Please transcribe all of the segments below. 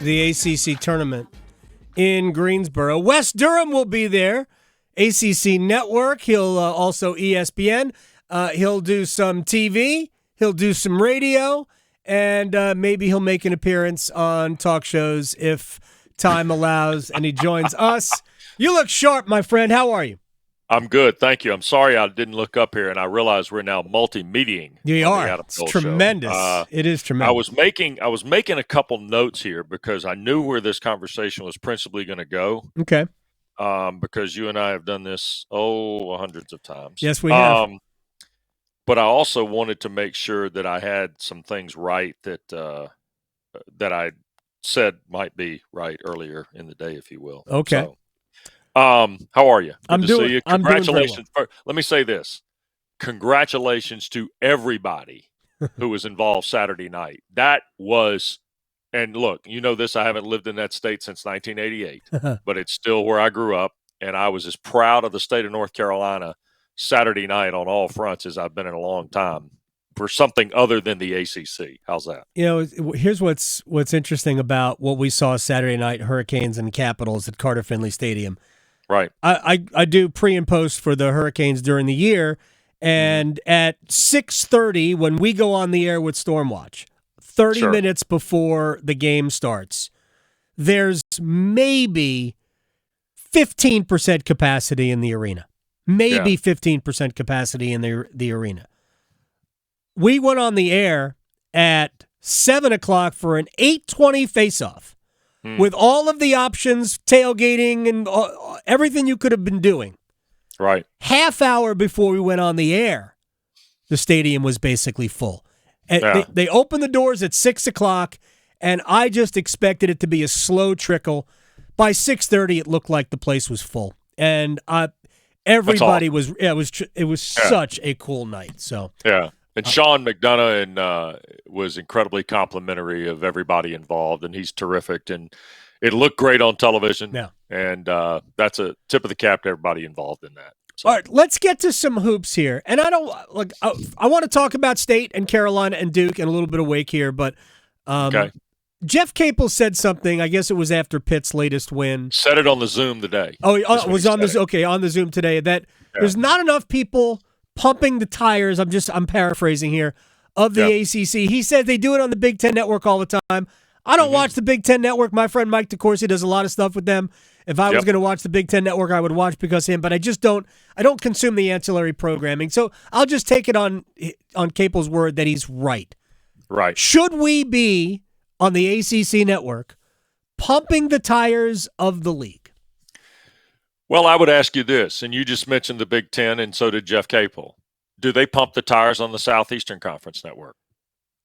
the ACC tournament in Greensboro. Wes Durham will be there. ACC Network. He'll also ESPN. He'll do some TV. He'll do some radio. And maybe he'll make an appearance on talk shows if time allows and he joins us. You look sharp, my friend. How are you? I'm good, thank you. I'm sorry I didn't look up here, and I realize we're now multi-meeting. You are. It's tremendous. It is tremendous. I was making a couple notes here because I knew where this conversation was principally going to go. Okay. Because you and I have done this hundreds of times. Yes, we have. But I also wanted to make sure that I had some things right that I said might be right earlier in the day, if you will. Okay. So, how are you? Good to see you. I'm doing very well. Let me say this. Congratulations to everybody who was involved Saturday night. That was, and look, you know this, I haven't lived in that state since 1988, but it's still where I grew up, and I was as proud of the state of North Carolina Saturday night on all fronts as I've been in a long time for something other than the ACC. How's that? You know, here's what's interesting about what we saw Saturday night, Hurricanes and Capitals at Carter Finley Stadium. Right. I do pre and post for the Hurricanes during the year, and at 6:30 when we go on the air with Stormwatch, 30 minutes before the game starts, there's maybe 15% capacity in the arena. Maybe 15% capacity in the arena. We went on the air at 7 o'clock for an 8:20 face-off. With all of the options, tailgating, and everything you could have been doing. Right. Half hour before we went on the air, the stadium was basically full. And they opened the doors at 6 o'clock, and I just expected it to be a slow trickle. By 6:30, it looked like the place was full. And everybody was – it was such a cool night. So yeah. And Sean McDonough was incredibly complimentary of everybody involved, and he's terrific. And it looked great on television. Yeah. And that's a tip of the cap to everybody involved in that. So. All right, let's get to some hoops here. And I want to talk about State and Carolina and Duke and a little bit of Wake here, but Jeff Capel said something. I guess it was after Pitt's latest win. Said it on the Zoom today. Oh, it was on the Zoom today. That there's not enough people pumping the tires, I'm paraphrasing here, of the ACC. He said they do it on the Big Ten Network all the time. I don't watch the Big Ten Network. My friend Mike DeCourcy does a lot of stuff with them. If I was going to watch the Big Ten Network, I would watch because of him, but I just don't consume the ancillary programming. So I'll just take it on Capel's word that he's right. Right. Should we be on the ACC Network pumping the tires of the league? Well, I would ask you this, and you just mentioned the Big Ten, and so did Jeff Capel. Do they pump the tires on the Southeastern Conference Network?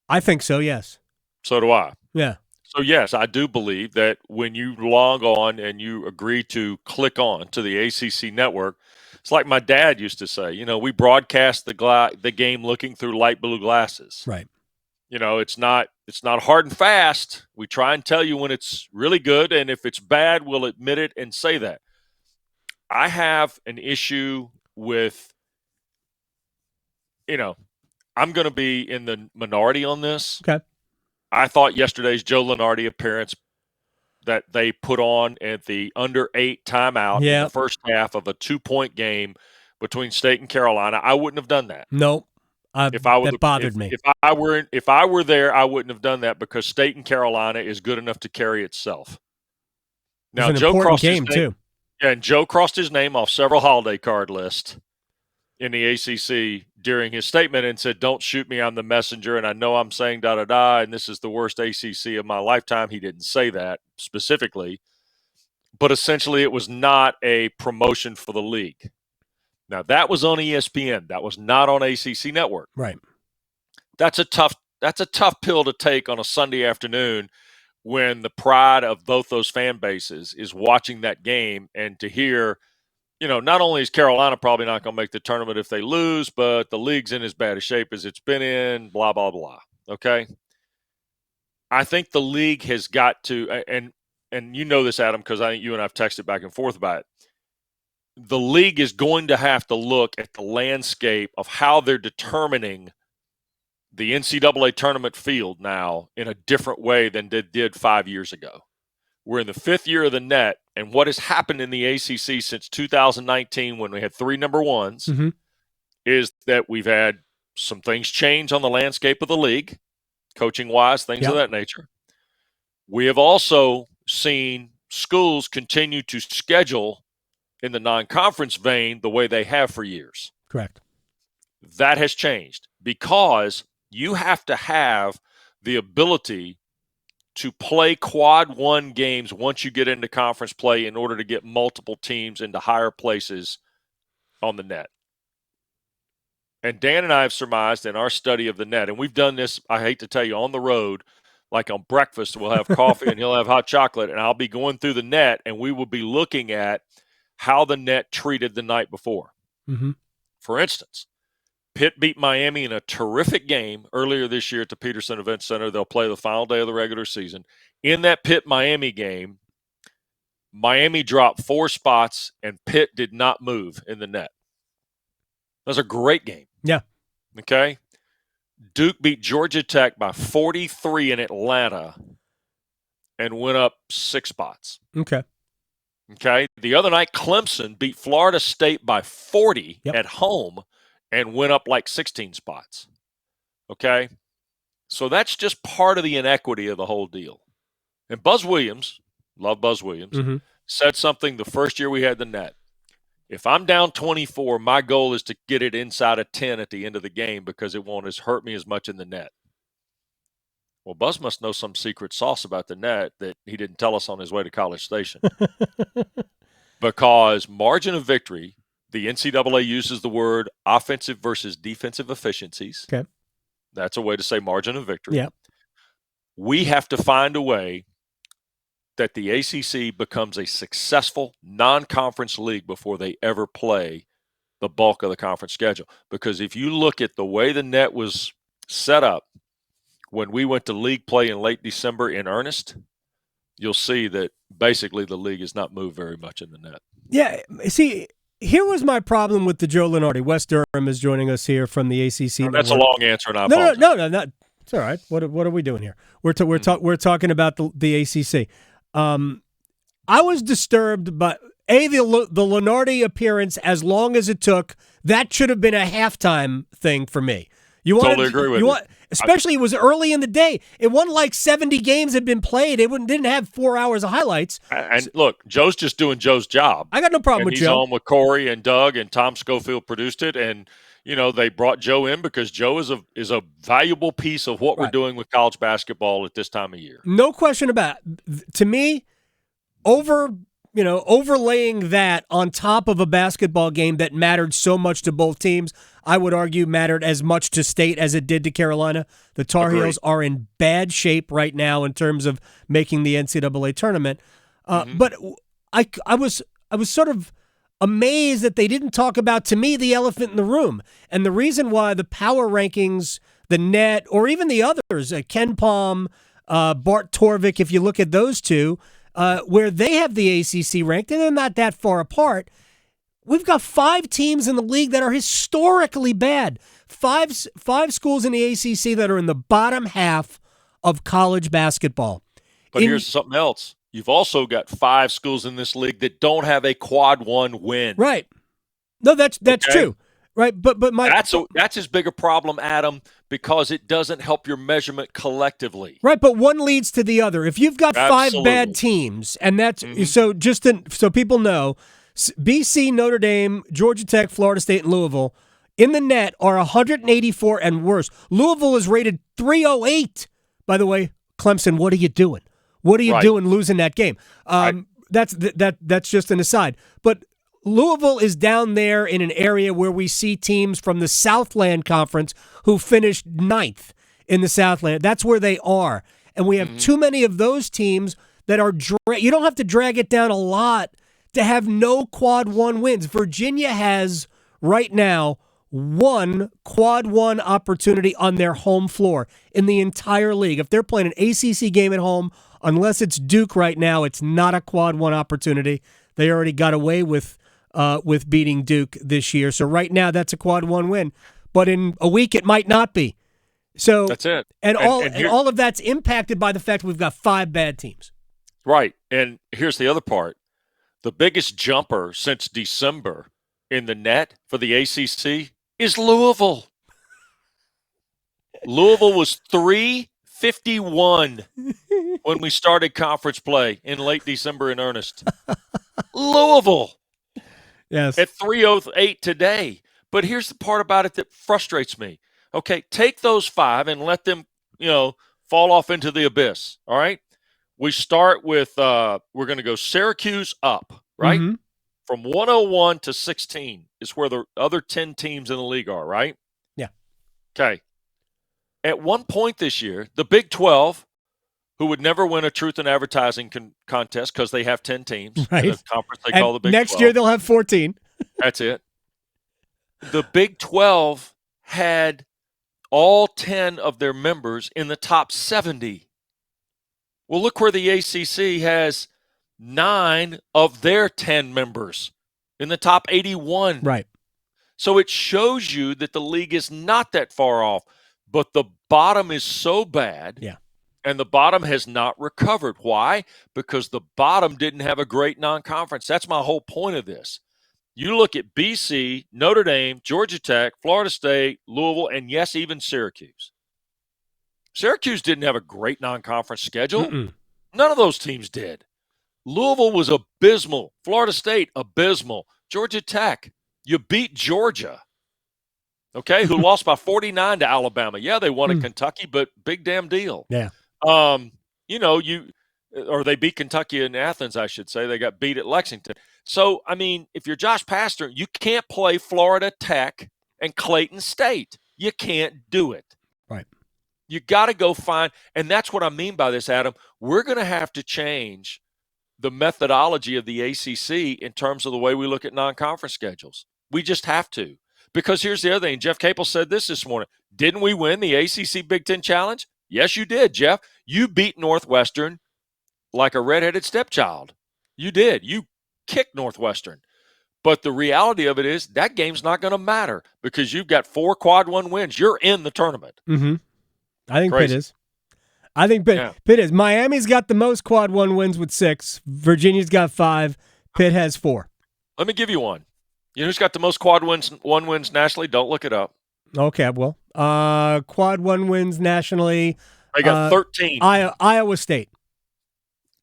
I think so, yes. So do I. Yeah. So, yes, I do believe that when you log on and you agree to click on to the ACC Network, it's like my dad used to say, we broadcast the game looking through light blue glasses. Right. It's not hard and fast. We try and tell you when it's really good, and if it's bad, we'll admit it and say that. I have an issue with, I'm going to be in the minority on this. Okay. I thought yesterday's Joe Lunardi appearance that they put on at the under 8 timeout in the first half of a 2-point game between State and Carolina, I wouldn't have done that. Nope. That bothered me. If I were there, I wouldn't have done that because State and Carolina is good enough to carry itself. Now, it's an important game, too. Yeah, and Joe crossed his name off several holiday card lists in the ACC during his statement and said, "Don't shoot me, I'm the messenger, and I know I'm saying da-da-da, and this is the worst ACC of my lifetime." He didn't say that specifically, but essentially it was not a promotion for the league. Now, that was on ESPN. That was not on ACC Network. Right. That's a tough pill to take on a Sunday afternoon when the pride of both those fan bases is watching that game and to hear, not only is Carolina probably not going to make the tournament if they lose, but the league's in as bad a shape as it's been in, blah, blah, blah. Okay? I think the league has got to, and you know this, Adam, because I think you and I have texted back and forth about it. The league is going to have to look at the landscape of how they're determining the NCAA tournament field now in a different way than they did 5 years ago. We're in the 5th year of the net, and what has happened in the ACC since 2019 when we had 3 number ones is that we've had some things change on the landscape of the league, coaching-wise, things of that nature. We have also seen schools continue to schedule in the non-conference vein the way they have for years. Correct. That has changed because you have to have the ability to play quad one games once you get into conference play in order to get multiple teams into higher places on the net. And Dan and I have surmised in our study of the net, and we've done this, I hate to tell you, on the road, like on breakfast, we'll have coffee and he'll have hot chocolate, and I'll be going through the net, and we will be looking at how the net treated the night before. For instance, Pitt beat Miami in a terrific game earlier this year at the Peterson Event Center. They'll play the final day of the regular season. In that Pitt-Miami game, Miami dropped 4 spots, and Pitt did not move in the net. That was a great game. Yeah. Okay? Duke beat Georgia Tech by 43 in Atlanta and went up 6 spots. Okay. The other night, Clemson beat Florida State by 40 at home and went up like 16 spots. Okay? So that's just part of the inequity of the whole deal. And Buzz Williams, love Buzz Williams, said something the first year we had the net. If I'm down 24, my goal is to get it inside of 10 at the end of the game because it won't hurt me as much in the net. Well, Buzz must know some secret sauce about the net that he didn't tell us on his way to College Station. Because margin of victory, the NCAA uses the word offensive versus defensive efficiencies. Okay. That's a way to say margin of victory. Yeah. We have to find a way that the ACC becomes a successful non-conference league before they ever play the bulk of the conference schedule. Because if you look at the way the net was set up when we went to league play in late December in earnest, you'll see that basically the league has not moved very much in the net. Yeah, see, here was my problem with the Joe Lunardi. Wes Durham is joining us here from the ACC Network. That's a long answer, and I apologize. No, it's all right. What are we doing here? We're talking about the ACC. I was disturbed by the Lunardi appearance. As long as it took, that should have been a halftime thing for me. Totally agree with you. Especially it was early in the day. It wasn't like 70 games had been played. It didn't have 4 hours of highlights. And look, Joe's just doing Joe's job. I got no problem with Joe. He's on with Corey and Doug, and Tom Schofield produced it. And they brought Joe in because Joe is a valuable piece of what we're doing with college basketball at this time of year. No question about it. To me, overlaying that on top of a basketball game that mattered so much to both teams, I would argue mattered as much to State as it did to Carolina. The Tar Heels are in bad shape right now in terms of making the NCAA tournament. But I was sort of amazed that they didn't talk about, to me, the elephant in the room. And the reason why the power rankings, the net, or even the others, Ken Palm, Bart Torvik, if you look at those two, where they have the ACC ranked, and they're not that far apart. We've got 5 teams in the league that are historically bad. Five schools in the ACC that are in the bottom half of college basketball. But here's something else. You've also got 5 schools in this league that don't have a quad one win. Right. No, that's true. Right, but that's his bigger problem, Adam, because it doesn't help your measurement collectively. Right, but one leads to the other. If you've got 5 bad teams, and that's so people know, BC, Notre Dame, Georgia Tech, Florida State, and Louisville in the net are 184 and worse. Louisville is rated 308. By the way, Clemson, what are you doing? What are you doing losing that game? That's just an aside, but Louisville is down there in an area where we see teams from the Southland Conference who finished 9th in the Southland. That's where they are. And we have too many of those teams that are you don't have to drag it down a lot to have no quad one wins. Virginia has right now 1 quad one opportunity on their home floor in the entire league. If they're playing an ACC game at home, unless it's Duke right now, it's not a quad one opportunity. They already got away with beating Duke this year. So right now, that's a quad one win. But in a week, it might not be. So that's it. And all of that's impacted by the fact we've got 5 bad teams. Right. And here's the other part. The biggest jumper since December in the net for the ACC is Louisville. Louisville was 351 when we started conference play in late December in earnest. Louisville. Yes. At 308 today. But here's the part about it that frustrates me. Okay, take those 5 and let them, fall off into the abyss. All right? We start with we're going to go Syracuse up, right? Mm-hmm. From 101 to 16 is where the other 10 teams in the league are, right? Yeah. Okay. At one point this year, the Big 12, who would never win a truth in advertising contest because they have 10 teams right. in a conference they call the Big 12. Next year they'll have 14. That's it. The Big 12 had all 10 of their members in the top 70. Well, look where the ACC has 9 of their 10 members in the top 81. Right. So it shows you that the league is not that far off, but the bottom is so bad. Yeah. And the bottom has not recovered. Why? Because the bottom didn't have a great non-conference. That's my whole point of this. You look at BC, Notre Dame, Georgia Tech, Florida State, Louisville, and yes, even Syracuse. Syracuse didn't have a great non-conference schedule. Mm-mm. None of those teams did. Louisville was abysmal. Florida State, abysmal. Georgia Tech, you beat Georgia, okay, who lost by 49 to Alabama. Yeah, they won at Kentucky, but big damn deal. Yeah. They beat Kentucky in Athens, I should say. They got beat at Lexington. So, I mean, if you're Josh Pastner, you can't play Florida Tech and Clayton State. You can't do it. Right. You got to go find – and that's what I mean by this, Adam. We're going to have to change the methodology of the ACC in terms of the way we look at non-conference schedules. We just have to. Because here's the other thing. Jeff Capel said this morning. Didn't we win the ACC Big Ten Challenge? Yes, you did, Jeff. You beat Northwestern like a redheaded stepchild. You did. You kicked Northwestern. But the reality of it is that game's not going to matter because you've got 4 quad 1 wins. You're in the tournament. Mm-hmm. I think Crazy. Pitt is. I think Pitt is. Miami's got the most quad 1 wins with 6. Virginia's got 5. Pitt has 4. Let me give you one. You know who's got the most quad 1 wins nationally? Don't look it up. Okay, well, quad 1 wins nationally. They got 13. Iowa State.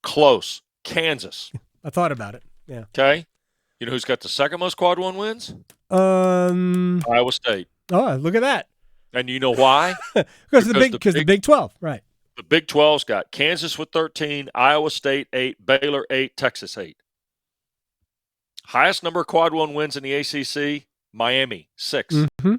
Close. Kansas. I thought about it. Yeah. Okay. You know who's got the second most quad 1 wins? Iowa State. Oh, look at that. And you know why? because the Big 12, right. The Big 12's got Kansas with 13, Iowa State 8, Baylor 8, Texas 8. Highest number of quad 1 wins in the ACC, Miami, 6. Mm-hmm.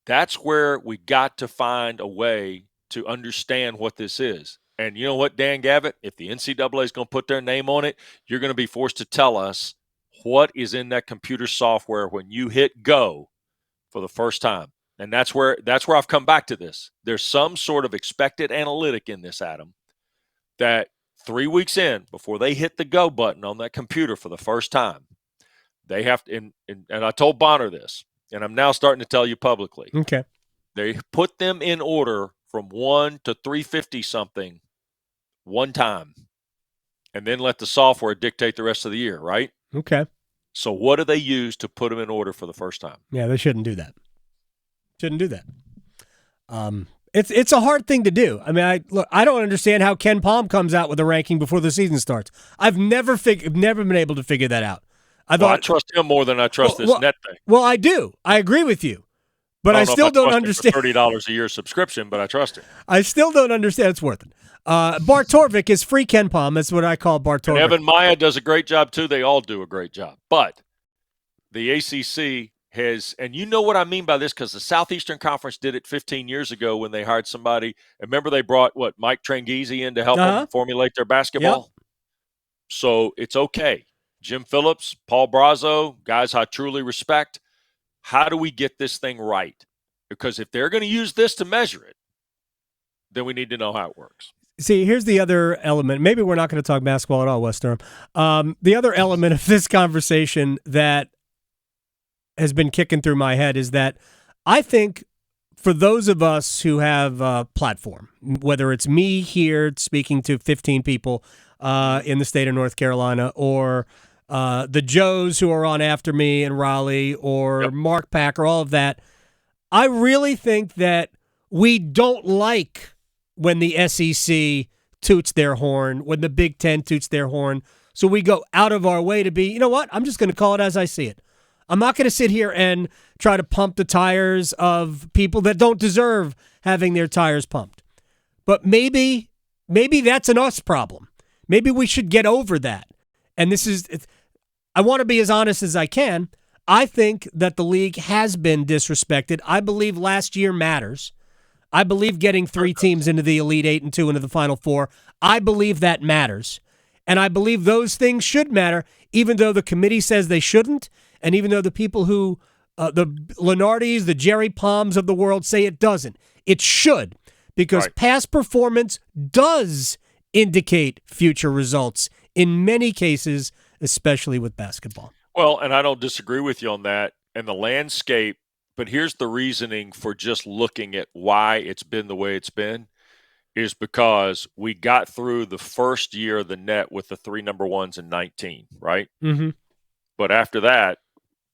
That's where we got to find a way to understand what this is. And you know what, Dan Gavitt? If the NCAA is going to put their name on it, you're going to be forced to tell us what is in that computer software when you hit go for the first time. And that's where I've come back to this. There's some sort of expected analytic in this, Adam, that 3 weeks in, before they hit the go button on that computer for the first time, they have to, and I told Bonner this, and I'm now starting to tell you publicly. Okay. They put them in order from 1 to 350-something one time, and then let the software dictate the rest of the year, right? Okay. So what do they use to put them in order for the first time? Yeah, they shouldn't do that. Shouldn't do that. It's a hard thing to do. I mean, I don't understand how Ken Palm comes out with a ranking before the season starts. I've never been able to figure that out. I trust him more than I trust this net thing. Well, I do. I agree with you. But I still don't understand. $30 a year subscription, but I trust it. I still don't understand. It's worth it. Bart Torvik is free Ken Palm. That's what I call Bart Torvik. And Evan Maya does a great job, too. They all do a great job. But the ACC has, and you know what I mean by this, because the Southeastern Conference did it 15 years ago when they hired somebody. Remember they brought, Mike Tranghese in to help them formulate their basketball? Yep. So it's okay. Jim Phillips, Paul Brazo, guys I truly respect. How do we get this thing right? Because if they're going to use this to measure it, then we need to know how it works. See, here's the other element. Maybe we're not going to talk basketball at all, Wes Durham. The other element of this conversation that has been kicking through my head is that I think for those of us who have a platform, whether it's me here speaking to 15 people in the state of North Carolina, or the Joes who are on after me in Raleigh, or Mark Packer, all of that, I really think that we don't like when the SEC toots their horn, when the Big Ten toots their horn. So we go out of our way to be, you know what, I'm just going to call it as I see it. I'm not going to sit here and try to pump the tires of people that don't deserve having their tires pumped. But maybe that's an us problem. Maybe we should get over that. And I want to be as honest as I can. I think that the league has been disrespected. I believe last year matters. I believe getting 3 teams into the Elite Eight and 2 into the Final Four, I believe that matters. And I believe those things should matter, even though the committee says they shouldn't, and even though the people who, the Lenardis, the Jerry Palms of the world say it doesn't. It should, because past performance does indicate future results in many cases, especially with basketball. Well, and I don't disagree with you on that. And the landscape, but here's the reasoning for just looking at why it's been the way it's been, is because we got through the first year of the net with the 3 number ones in 19, right? Mm-hmm. But after that,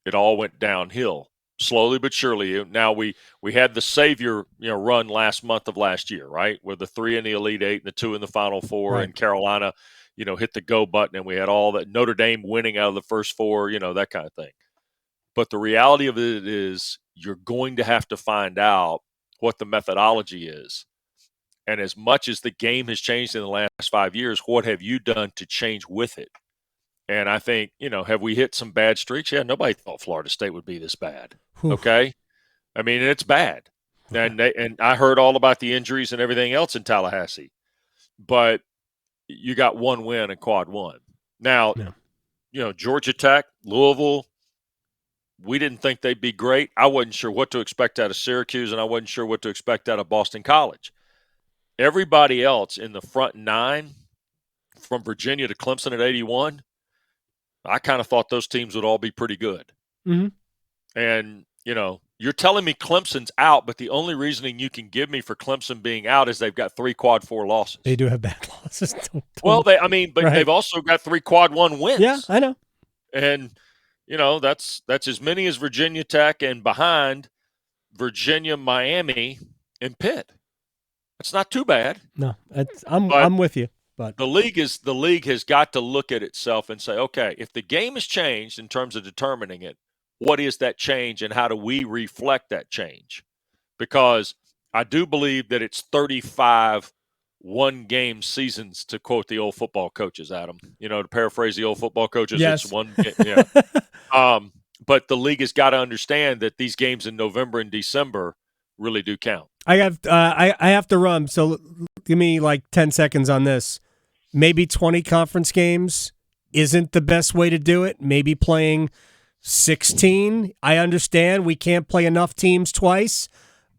it all went downhill, slowly but surely. Now we had the savior, run last month of last year, right, with the 3 in the Elite Eight and the 2 in the Final Four, and Carolina, hit the go button, and we had all that, Notre Dame winning out of the first 4, that kind of thing. But the reality of it is, you're going to have to find out what the methodology is. And as much as the game has changed in the last 5 years, what have you done to change with it? And I think, have we hit some bad streaks? Yeah, nobody thought Florida State would be this bad. Okay? I mean, it's bad. And I heard all about the injuries and everything else in Tallahassee. But you got 1 win in quad 1. Now, Georgia Tech, Louisville, we didn't think they'd be great. I wasn't sure what to expect out of Syracuse, and I wasn't sure what to expect out of Boston College. Everybody else in the front 9, from Virginia to Clemson at 81, I kind of thought those teams would all be pretty good. Mm-hmm. And, you're telling me Clemson's out, but the only reasoning you can give me for Clemson being out is they've got 3 quad 4 losses. They do have bad losses. They've also got 3 quad 1 wins. Yeah, I know. And, that's as many as Virginia Tech, and behind Virginia, Miami, and Pitt. That's not too bad. No, I'm with you. But the league has got to look at itself and say, okay, if the game has changed in terms of determining it, what is that change, and how do we reflect that change? Because I do believe that it's 35 one-game seasons, to quote the old football coaches, Adam. To paraphrase the old football coaches, yes. It's one game. Yeah. But the league has got to understand that these games in November and December really do count. I have to run, so give me like 10 seconds on this. Maybe 20 conference games isn't the best way to do it. Maybe playing 16. I understand we can't play enough teams twice,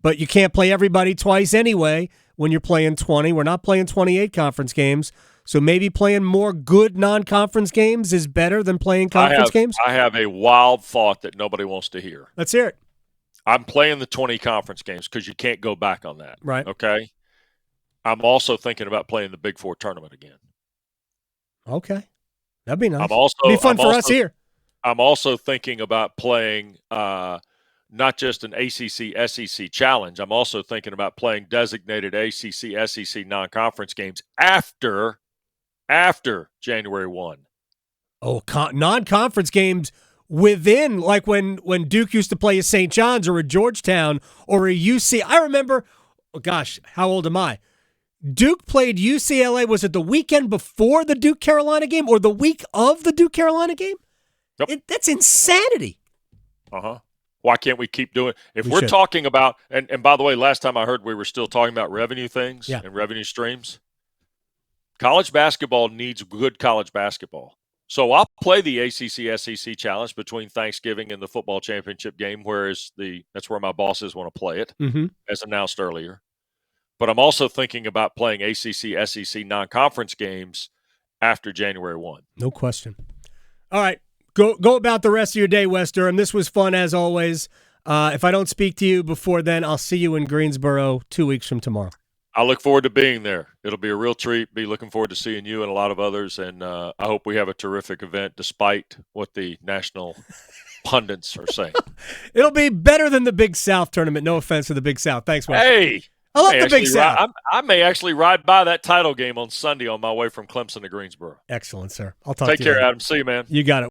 but you can't play everybody twice anyway when you're playing 20. We're not playing 28 conference games, so maybe playing more good non-conference games is better than playing conference games? I have a wild thought that nobody wants to hear. Let's hear it. I'm playing the 20 conference games because you can't go back on that. Right. Okay? I'm also thinking about playing the Big Four tournament again. Okay. That'd be nice. It'd be fun for us here. I'm also thinking about playing not just an ACC SEC challenge. I'm also thinking about playing designated ACC SEC non-conference games after January 1. Oh, non-conference games within, like when Duke used to play a St. John's or a Georgetown or a UC. I remember, how old am I? Duke played UCLA. Was it the weekend before the Duke-Carolina game or the week of the Duke-Carolina game? Yep. That's insanity. Uh-huh. Why can't we keep doing – if we're talking about – and by the way, last time I heard we were still talking about revenue things and revenue streams. College basketball needs good college basketball. So I'll play the ACC SEC challenge between Thanksgiving and the football championship game, that's where my bosses want to play it, as announced earlier. But I'm also thinking about playing ACC SEC non-conference games after January 1. No question. All right. Go about the rest of your day, Wes Durham. This was fun as always. If I don't speak to you before then, I'll see you in Greensboro 2 weeks from tomorrow. I look forward to being there. It'll be a real treat. Be looking forward to seeing you and a lot of others. And I hope we have a terrific event despite what the national pundits are saying. It'll be better than the Big South tournament. No offense to the Big South. Thanks, Wes. Hey, I love the Big South. I may actually ride by that title game on Sunday on my way from Clemson to Greensboro. Excellent, sir. I'll talk to you Take care, later. Adam. See you, man. You got it.